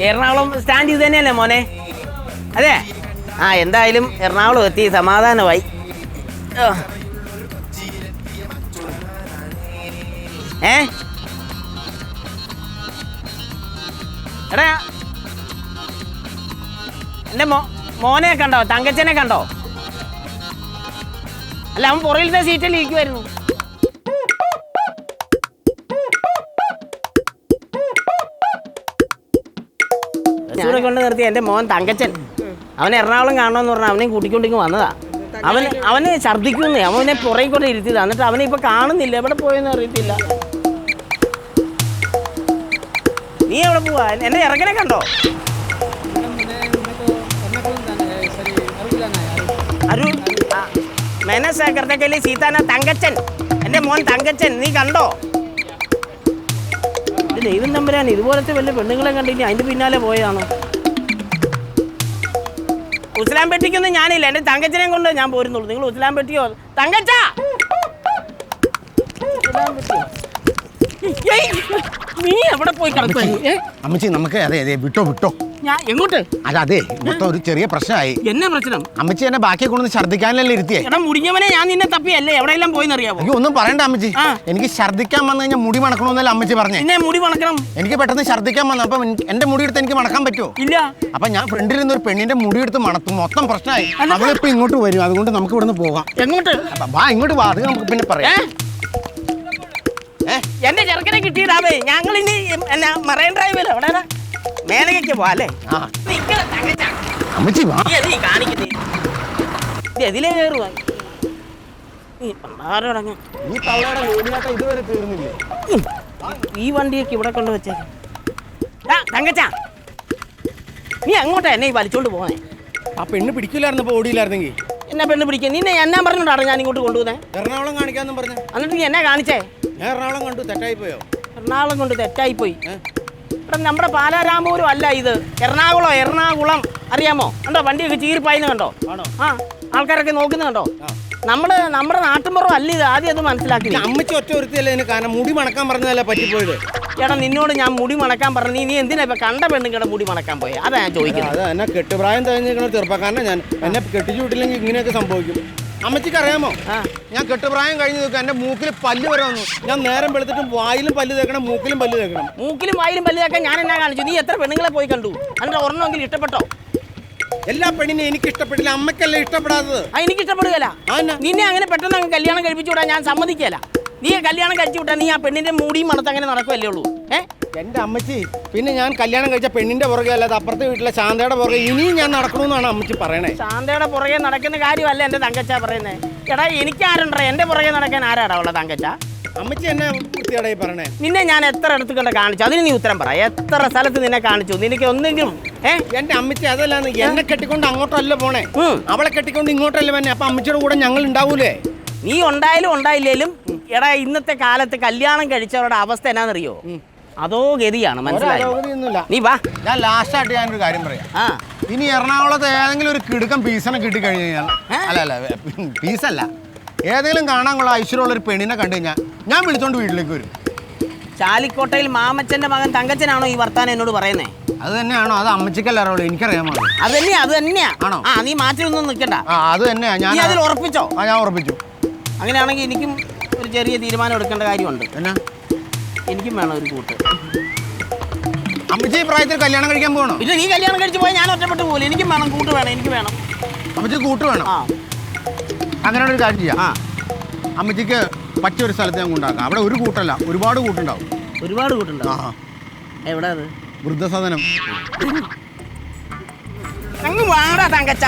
Ernakulam stand ഇത് തന്നെയല്ലേ മോനെ? അതെ. ആ എന്തായാലും എറണാകുളം എത്തി, സമാധാനമായി. എടാ എൻ്റെ മോനെ കണ്ടോ? തങ്കച്ചനെ കണ്ടോ? അല്ല, അവൻ പുറകിലത്തെ സീറ്റിൽ ഇരിക്കുമായിരുന്നു. ഇവിടെ കൊണ്ട് നിർത്തി എൻ്റെ മോൻ തങ്കച്ചൻ. അവൻ എറണാകുളം കാണണമെന്ന് പറഞ്ഞാൽ അവനെയും കൂട്ടിക്കൊണ്ടിങ്ങ് വന്നതാ. അവന് ഛർദ്ദിക്കുന്നു. അവനെ പുറകെ കൊണ്ട് ഇരുത്തിയതാ. എന്നിട്ട് അവനെ ഇപ്പൊ കാണുന്നില്ല, എവിടെ പോയെന്ന് അറിയത്തില്ല. നീ എവിടെ പോവാ? എന്നെ ഇറങ്ങനെ കണ്ടോ? അരുൺ മേനസാക്കർത്തേക്കല്ലേ സീതാന തങ്കച്ചൻ, എൻ്റെ മോൻ തങ്കച്ചൻ. നീ കണ്ടോ? ദൈവം തമ്പുരാൻ, ഇതുപോലത്തെ വല്ല പെണ്ണുങ്ങളെ കണ്ടില്ല അതിന്റെ പിന്നാലെ പോയതാണോ? ഉസ്ലാം പെട്ടിക്കൊന്നും ഞാനില്ല, എൻ്റെ തങ്കച്ചനെ കൊണ്ട് ഞാൻ പോരുന്നുള്ളൂ. നിങ്ങൾ ഉസ്ലാം പെട്ടിയോ? തങ്കച്ച നീ എവിടെ പോയി കിടക്കുവാ? അമ്മച്ചി നമുക്ക് അതെ വിട്ടോ ഞാൻ എങ്ങോട്ട്? അതെ മൊത്തം ഒരു ചെറിയ പ്രശ്നമായി. എന്നാ പ്രശ്നം? അമ്മച്ചി എന്നെ ബാക്കി കൊണ്ടു ഛർദ്ദിക്കാനല്ലേ ഇരുത്തിയേ. എടാ മുടിഞ്ഞവനെ, ഞാൻ നിന്നെ തപ്പിയല്ലേ എവിടെയെല്ലാം പോയെന്ന് അറിയാമോ? എനിക്ക് ഒന്നും പറയണ്ട അമ്മച്ചി. എനിക്ക് ഛർദ്ദിക്കാൻ വന്നു കഴിഞ്ഞാൽ മുടി മണക്കണമെന്നല്ല അമ്മച്ചി പറഞ്ഞേ. എന്നെ മുടി മണക്കണം. എനിക്ക് പെട്ടെന്ന് ഛർദ്ദിക്കാൻ വന്നു. അപ്പൊ എന്റെ മുടി എടുത്ത് എനിക്ക് മണക്കാൻ പറ്റുമോ? ഇല്ല. അപ്പൊ ഞാൻ ഫ്രണ്ടിൽ നിന്ന് ഒരു പെണ്ണിന്റെ മുടി എടുത്ത് മണത്തും. മൊത്തം പ്രശ്നമായി. അവളിപ്പോ ഇങ്ങോട്ട് വരും, അതുകൊണ്ട് നമുക്ക് ഇവിടുന്ന് പോകാം. എങ്ങോട്ട്? വാ ഇങ്ങോട്ട് വാ, അത് നമുക്ക് പിന്നെ പറയാം. എന്റെ ചെറുക്കനെ കിട്ടിയിടാവേ. ഞങ്ങൾ ഇനി മറൈൻ ഡ്രൈവിൽ എവിടെയാ മേലകയ്ക്ക് പോവാല്ലേ? അമ്മച്ചി വാ. ഇതിലേ കയറുവാ. ഈ വണ്ടിയൊക്കെ ഇവിടെ കൊണ്ട് വെച്ചേക്കാം. തങ്കച്ച, നീ അങ്ങോട്ടാ എന്നെ ഈ വലിച്ചോണ്ട് പോന്നെ? ആ പെണ്ണ് പിടിക്കില്ലായിരുന്നപ്പോ ഓടിയില്ലായിരുന്നെങ്കിൽ എന്നെ പെണ്ണ് പിടിക്കാൻ നിന്നെ എന്നാ പറഞ്ഞോണ്ടാണ് ഞാൻ ഇങ്ങോട്ട് കൊണ്ടുപോകുന്നേ? എറണാകുളം കാണിക്കാന്നും പറഞ്ഞു. എന്നിട്ട് നീ എന്നെ കാണിച്ചേ? ഞാൻ എറണാകുളം കണ്ടു, തെറ്റായി പോയോ? എറണാകുളം കൊണ്ട് തെറ്റായി പോയി. നമ്മുടെ പാലാരാമപുരം അല്ല ഇത്, എറണാകുളം അറിയാമോ? കണ്ടോ വണ്ടിയൊക്കെ ചീരിപ്പായിന്ന് കണ്ടോ? ആ ആൾക്കാരൊക്കെ നോക്കുന്ന കണ്ടോ? നമ്മുടെ നാട്ടിൻപുറം അല്ല ഇത്, ആദ്യം അത് മനസ്സിലാക്കി. അമ്മച്ചി ഒറ്റ ഒരുത്തിയല്ലേ എനിക്ക് കാരണം മുടി മണക്കാൻ പറഞ്ഞതല്ലേ പറ്റിപ്പോയത്. ചേട്ടാ നിന്നോട് ഞാൻ മുടി മണക്കാൻ പറഞ്ഞു, നീ എന്തിനാ ഇപ്പൊ കണ്ട പെണ്ണുങ്ങളുടെ മുടി മണക്കാൻ പോയെ? അതാ ഞാൻ ചോദിക്കുന്നത്. അത് എന്നെ കെട്ടുപ്രായം കഴിഞ്ഞിരിക്കുന്ന ചെറുപ്പക്കാരനെ ഞാൻ. എന്നെ കെട്ടിച്ചു വിട്ടില്ലെങ്കിൽ ഇങ്ങനെയൊക്കെ സംഭവിക്കും. അമ്മച്ചിക്ക് അറിയാമോ, ഞാൻ കെട്ടുപ്രായം കഴിഞ്ഞ് നോക്കുക എന്റെ മൂക്കിൽ പല്ല് വരെ വന്നു. ഞാൻ നേരം വെളുത്തിട്ടും വായിലും പല്ല് തേക്കണം, മൂക്കിലും പല്ല് തേക്കണം. മൂക്കിലും വായിലും പല്ല് തേക്കാൻ ഞാൻ എന്നാ കാണിച്ചു? നീ എത്ര പെണ്ണുങ്ങളെ പോയി കണ്ടു? അതിന്റെ ഒരെണ്ണമെങ്കിലും ഇഷ്ടപ്പെട്ടോ? എല്ലാ പെണ്ണിനെ എനിക്ക് ഇഷ്ടപ്പെട്ടില്ല, അമ്മക്കല്ലേ ഇഷ്ടപ്പെടാത്തത്. എനിക്ക് ഇഷ്ടപ്പെടുകയല്ല. നിന്നെ അങ്ങനെ പെട്ടെന്ന് അങ്ങ് കല്യാണം കഴിപ്പിച്ചു വിടാൻ ഞാൻ സമ്മതിക്കല. നീ കല്യാണം കഴിച്ചു വിട്ടാ നീ ആ പെണ്ണിന്റെ മൂടിയും മണത്ത് അങ്ങനെ നടക്കുമല്ലേ ഉള്ളൂ. എന്റെ അമ്മച്ചി, പിന്നെ ഞാൻ കല്യാണം കഴിച്ച പെണ്ണിന്റെ പുറകെ അല്ലാതെ അപ്പുറത്തെ വീട്ടിലെ ശാന്തയുടെ പുറകെ ഇനിയും ഞാൻ നടക്കണമെന്നാണ് അമ്മച്ചി പറയണേ. ശാന്തയുടെ പുറകെ നടക്കുന്ന കാര്യമല്ല എന്റെ തങ്കച്ച പറയുന്നേ. എടാ എനിക്കാരുണ്ടോ എന്റെ പുറകെ നടക്കാൻ? ആരാടാ ഉള്ള തങ്കച്ച? അമ്മച്ചി എന്നെ വൃത്തിയായി പറയണേ. നിന്നെ ഞാൻ എത്ര അടുത്ത് കണ്ട് കാണിച്ചു? അതിന് നീ ഉത്തരം പറ. എത്ര സ്ഥലത്ത് നിന്നെ കാണിച്ചു? നിനക്ക് ഒന്നെങ്കിലും എന്റെ അമ്മച്ചി അതല്ലാന്ന്. എന്നെ കെട്ടിക്കൊണ്ട് അങ്ങോട്ടല്ല പോണേ, അവളെ കെട്ടിക്കൊണ്ട് ഇങ്ങോട്ടല്ലേ വന്നെ. അപ്പൊ അമ്മച്ചിയുടെ കൂടെ ഞങ്ങൾ ഉണ്ടാവൂലേ? നീ ഉണ്ടായാലും ഉണ്ടായില്ലേലും എടാ ഇന്നത്തെ കാലത്ത് കല്യാണം കഴിച്ചവരുടെ അവസ്ഥ എന്നാന്നറിയോ? അതോ ഗതിയാണ്, മനസ്സിലായോ? നീ വാ. ഞാൻ ലാസ്റ്റ് ആയിട്ട് ഞാനൊരു കാര്യം പറയാം. ഇനി എറണാകുളത്ത് ഏതെങ്കിലും ഒരു കിടുക്കം പീസനെ കിട്ടിക്കഴിഞ്ഞു കഴിഞ്ഞാൽ, അല്ല പീസല്ല, ഏതെങ്കിലും കാണാൻ കൊള്ള ഐശ്വര്യമുള്ള ഒരു പെണ്ണിനെ കണ്ടു കഴിഞ്ഞാൽ ഞാൻ വിളിച്ചോണ്ട് വീട്ടിലേക്ക് വരും. ചാലിക്കോട്ടയിൽ മാമച്ചന്റെ മകൻ തങ്കച്ചനാണോ ഈ വർത്താനം എന്നോട് പറയുന്നേ? അത് തന്നെയാണോ? അത് അമ്മച്ചിക്കല്ല അറിയുള്ളൂ, എനിക്കറിയാമോ? അത് തന്നെയാ. ആണോ? നീ മാറ്റി ഒന്നും നിൽക്കണ്ട. അത് തന്നെയാ. ഞാൻ അതിൽ ഉറപ്പിച്ചോ? ഞാൻ ഉറപ്പിച്ചു. അങ്ങനെയാണെങ്കിൽ എനിക്കും ഒരു ചെറിയ തീരുമാനം എടുക്കേണ്ട കാര്യമുണ്ട്. എന്നാ? എനിക്കും വേണം ഒരു കൂട്ട്. അമ്മച്ചി ഈ പ്രായത്തിൽ കല്യാണം കഴിക്കാൻ പോകണോ? പിന്നെ നീ കല്യാണം കഴിച്ച് പോയാൽ ഞാൻ ഒറ്റപ്പെട്ട് പോകില്ല. എനിക്കും വേണം കൂട്ട്, വേണം. എനിക്ക് വേണം. അമ്മച്ചി കൂട്ട് വേണം. അങ്ങനെ ഒരു കാര്യം ചെയ്യാം. അമ്മച്ചിക്ക് പറ്റിയൊരു സ്ഥലത്ത് ഞാൻ കൊണ്ടാക്കാം. അവിടെ ഒരു കൂട്ടല്ല, ഒരുപാട് കൂട്ടുണ്ടാവും. ഒരുപാട് കൂട്ടുണ്ടാവും. എവിടെ? അത് വൃദ്ധസദനം. അങ്ങ് വാടാ തങ്കച്ച.